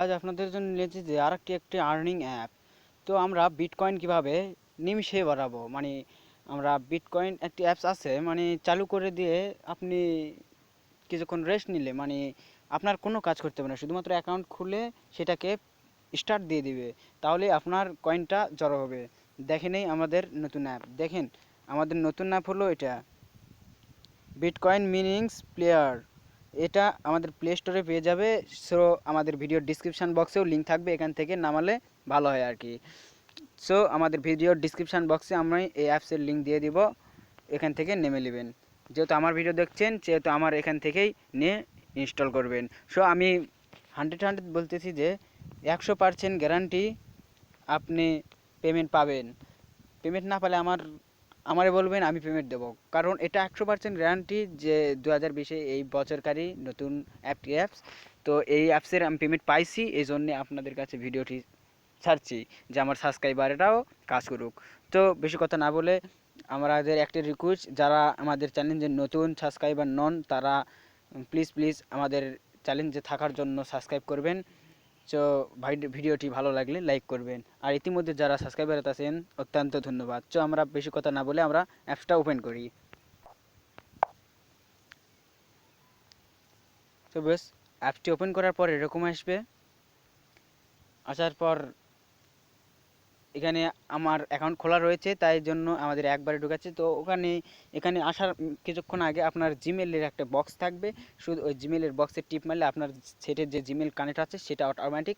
আজ আপনাদের জন্য নিয়েছি যে আরেকটি একটি আর্নিং অ্যাপ। তো আমরা বিটকয়েন কিভাবে নিমিষে বাড়াবো, মানে আমরা বিটকয়েন একটি অ্যাপস আছে, মানে চালু করে দিয়ে আপনি কিছুক্ষণ রেস্ট নিলে, মানে আপনার কোনো কাজ করতে হবে না, শুধুমাত্র অ্যাকাউন্ট খুলে সেটাকে স্টার্ট দিয়ে দিবে, তাহলে আপনার কয়েনটা জড়ো হবে। দেখেনই আমাদের নতুন অ্যাপ, দেখেন আমাদের নতুন অ্যাপ হলো এটা, বিটকয়েন মিনিংস প্লেয়ার। এটা আমাদের প্লে স্টোরে পেয়ে যাবে। সো আমাদের ভিডিওর ডিসক্রিপশান বক্সেও লিঙ্ক থাকবে, এখান থেকে নামালে ভালো হয় আর কি। সো আমাদের ভিডিওর ডিসক্রিপশান বক্সে আমি এই অ্যাপসের লিঙ্ক দিয়ে দিব, এখান থেকে নেমে নেবেন। যেহেতু আমার ভিডিও দেখছেন সেহেতু আমার এখান থেকেই নিয়ে ইনস্টল করবেন। সো আমি 100 বলতেছি যে 100% গ্যারান্টি আপনি পেমেন্ট পাবেন। পেমেন্ট না পেলে আমারে বলবেন, আমি পেমেন্ট দেবো, কারণ এটা 100% গ্যারান্টি যে 2020-এ এই বছরকারী নতুন অ্যাপস। তো এই অ্যাপসের আমি পেমেন্ট পাইছি, এই জন্যে আপনাদের কাছে ভিডিওটি ছাড়ছি যে আমার সাবস্ক্রাইবাররাও কাজ করুক। তো বেশি কথা না বলে আমাদের একটি রিকোয়েস্ট, যারা আমাদের চ্যালেঞ্জের নতুন সাবস্ক্রাইবার নন তারা প্লিজ প্লিজ আমাদের চ্যালেঞ্জে থাকার জন্য সাবস্ক্রাইব করবেন। তো ভিডিওটি ভালো লাগলে লাইক করবেন, আর ইতিমধ্যে যারা সাবস্ক্রাইবার আছেন অত্যন্ত ধন্যবাদ। তো আমরা বেশি কথা না বলে আমরা অ্যাপসটা ওপেন করি। তো বেশ, অ্যাপসটি ওপেন করার পর এরকম আসবে। আসার পর এখানে আমার অ্যাকাউন্ট খোলা রয়েছে, তাই জন্য আমাদের একবারে ঢুকাচ্ছে। তো এখানে আসার কিছুক্ষণ আগে আপনার জিমেলের একটা বক্স থাকবে, শুধু ওই জিমেলের বক্সে টিপ মারলে আপনার সেটের যে জিমেল কানেক্ট আছে সেটা অটোমেটিক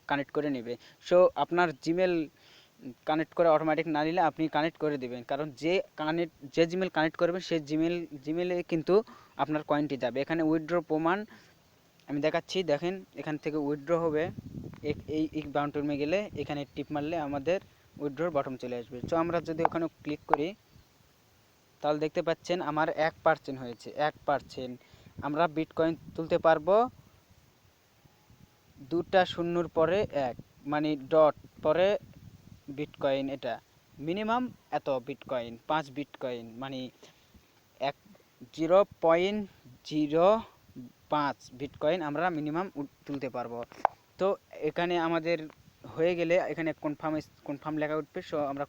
কানেক্ট করে নেবে। সো আপনার জিমেল কানেক্ট করে অটোমেটিক না নিলে আপনি কানেক্ট করে দেবেন, কারণ যে জিমেল কানেক্ট করবেন সেই জিমেলে কিন্তু আপনার কয়েনটি যাবে। এখানে উইথড্র প্রমাণ আমি দেখাচ্ছি, দেখেন এখান থেকে উইথড্র হবে। এই বাটনে গেলে এখানে টিপ মারলে আমাদের উইথড্রর বটন চলে আসবে। সো আমরা যদি ওখানে ক্লিক করি তাহলে দেখতে পাচ্ছেন আমার 1% হয়েছে, 1%। আমরা বিটকয়েন তুলতে পারবো দুটা শূন্যর পরে এক, মানে ডট পরে বিটকয়েন। এটা মিনিমাম এত বিটকয়েন, 5 বিটকয়েন, মানে 0.05 বিটকয়েন আমরা মিনিমাম তুলতে পারবো। তো এখানে আমাদের হয়ে গেলে এখানে কনফার্ম লেখা উঠবে। সো আমরা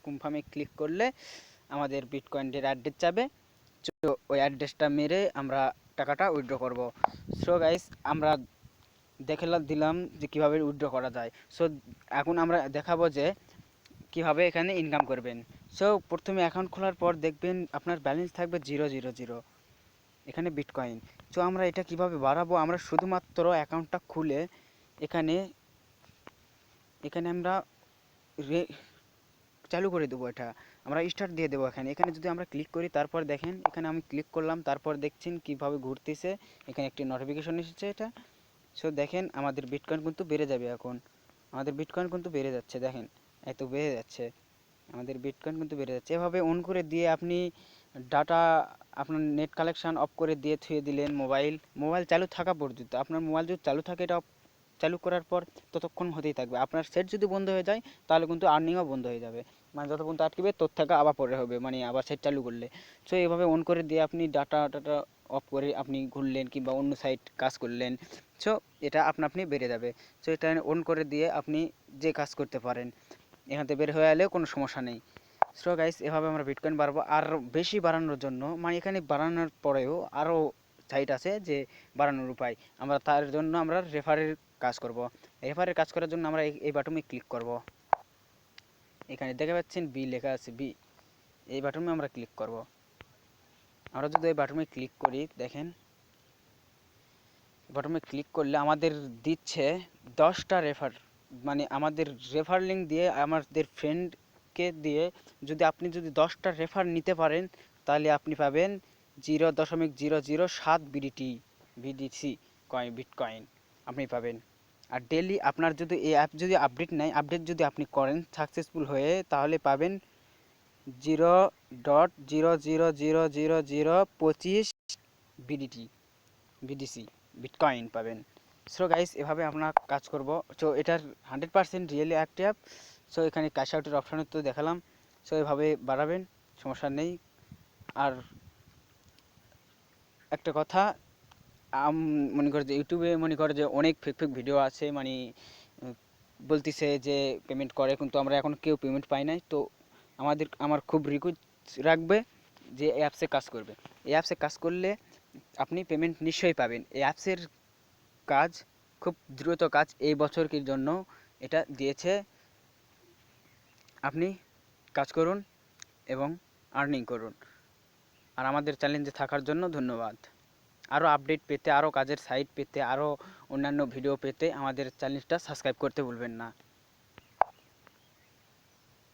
কনফার্মে ক্লিক করলে আমাদের বিটকয়েনের অ্যাড্রেস যাবে। তো ওই অ্যাড্রেসটা মেরে আমরা টাকাটা উইথড্র করব। সো গাইস, আমরা দেখে দিলাম যে কীভাবে উইথড্র করা যায়। সো এখন আমরা দেখাবো যে কীভাবে এখানে ইনকাম করবেন। সো প্রথমে অ্যাকাউন্ট খোলার পর দেখবেন আপনার ব্যালেন্স থাকবে 000 এখানে বিটকয়েন। সো আমরা এটা কিভাবে বাড়াবো, আমরা শুধুমাত্র অ্যাকাউন্টটা খুলে এখানে এখানে আমরা চালু করে দেবো, এটা আমরা স্টার্ট দিয়ে দেবো। এখানে এখানে যদি আমরা ক্লিক করি, তারপর দেখেন এখানে আমি ক্লিক করলাম, তারপর দেখছেন কিভাবে ঘুরতেছে, এখানে একটি নোটিফিকেশন এসেছে এটা। সো দেখেন আমাদের বিটকয়েন কিন্তু বেড়ে যাবে, এখন আমাদের বিটকয়েন কিন্তু বেড়ে যাচ্ছে, দেখেন এত বেড়ে যাচ্ছে, আমাদের বিটকয়েন কিন্তু বেড়ে যাচ্ছে। এভাবে অন করে দিয়ে আপনি ডাটা, আপনার নেট কালেকশান অফ করে দিয়ে থুয়ে দিলেন, মোবাইল চালু থাকা পর্যন্ত। আপনার মোবাইল যদি চালু থাকে এটা চালু করার পর ততক্ষণ হতেই থাকবে। আপনার সেট যদি বন্ধ হয়ে যায় তাহলে কিন্তু আর্নিংও বন্ধ হয়ে যাবে, মানে যত পর্যন্ত আটকিবে তোর থেকে আবার পরে হবে, মানে আবার সেট চালু করলে। সো এইভাবে অন করে দিয়ে আপনি ডাটা অফ করে আপনি ঘুরলেন কিংবা অন্য সাইট কাজ করলেন। সো এটা আপনি বেড়ে যাবে। সো এটা অন করে দিয়ে আপনি যে কাজ করতে পারেন, এখান থেকে বের হয়ে এলেও কোনো সমস্যা নেই। সো গাইস, এভাবে আমরা বিটকয়েন বাড়াবো। আর বেশি বাড়ানোর জন্য, মানে এখানে বাড়ানোর পরেও আরও সাইট আছে যে বাড়ানোর উপায়, আমরা তার জন্য আমরা রেফারের কাজ করব। রেফারের কাজ করার জন্য আমরা এই বাটনে ক্লিক করব। এখানে দেখতে পাচ্ছেন বি লেখা আছে, বি, এই বাটনে আমরা ক্লিক করব। আমরা যদি এই বাটনে ক্লিক করি, দেখেন বাটনে ক্লিক করলে আমাদের দিচ্ছে 10টা রেফার, মানে আমাদের রেফার লিঙ্ক দিয়ে আমাদের ফ্রেন্ডকে দিয়ে আপনি যদি 10টা রেফার নিতে পারেন তাহলে আপনি পাবেন 0.007 বিডিসি বিটকয়েন আপনি পাবেন। আর ডেলি আপনার যদি এই অ্যাপ যদি আপডেট যদি আপনি করেন সাকসেসফুল হয়ে, তাহলে পাবেন 0.0000025 বিডিসি বিটকয়েন পাবেন। সো গাইস, এভাবে আমরা কাজ করব। সো এটার 100% রিয়েলি একটি অ্যাপ। সো এখানে ক্যাশ আউটের অপশানে তো দেখালাম। সো এভাবে বাড়াবেন, সমস্যা নেই। আর একটা কথা, মনে করে যে ইউটিউবে মনে করে যে অনেক ফেক ফেক ভিডিও আছে, মানে বলতেছে যে পেমেন্ট করে, কিন্তু আমরা এখন কেউ পেমেন্ট পাই নাই। তো আমার খুব রিকোয়েস্ট রাখবে যে এই অ্যাপসে কাজ করবে। এই অ্যাপসে কাজ করলে আপনি পেমেন্ট নিশ্চয়ই পাবেন। এই অ্যাপসের কাজ খুব দ্রুত কাজ, এই বছরের জন্য এটা দিয়েছে। আপনি কাজ করুন এবং আর্নিং করুন। আর আমাদের চ্যালেঞ্জে থাকার জন্য ধন্যবাদ। আরও আপডেট পেতে, আরও কাজের সাইট পেতে, আরও অন্যান্য ভিডিও পেতে আমাদের চ্যানেলটা সাবস্ক্রাইব করতে ভুলবেন না।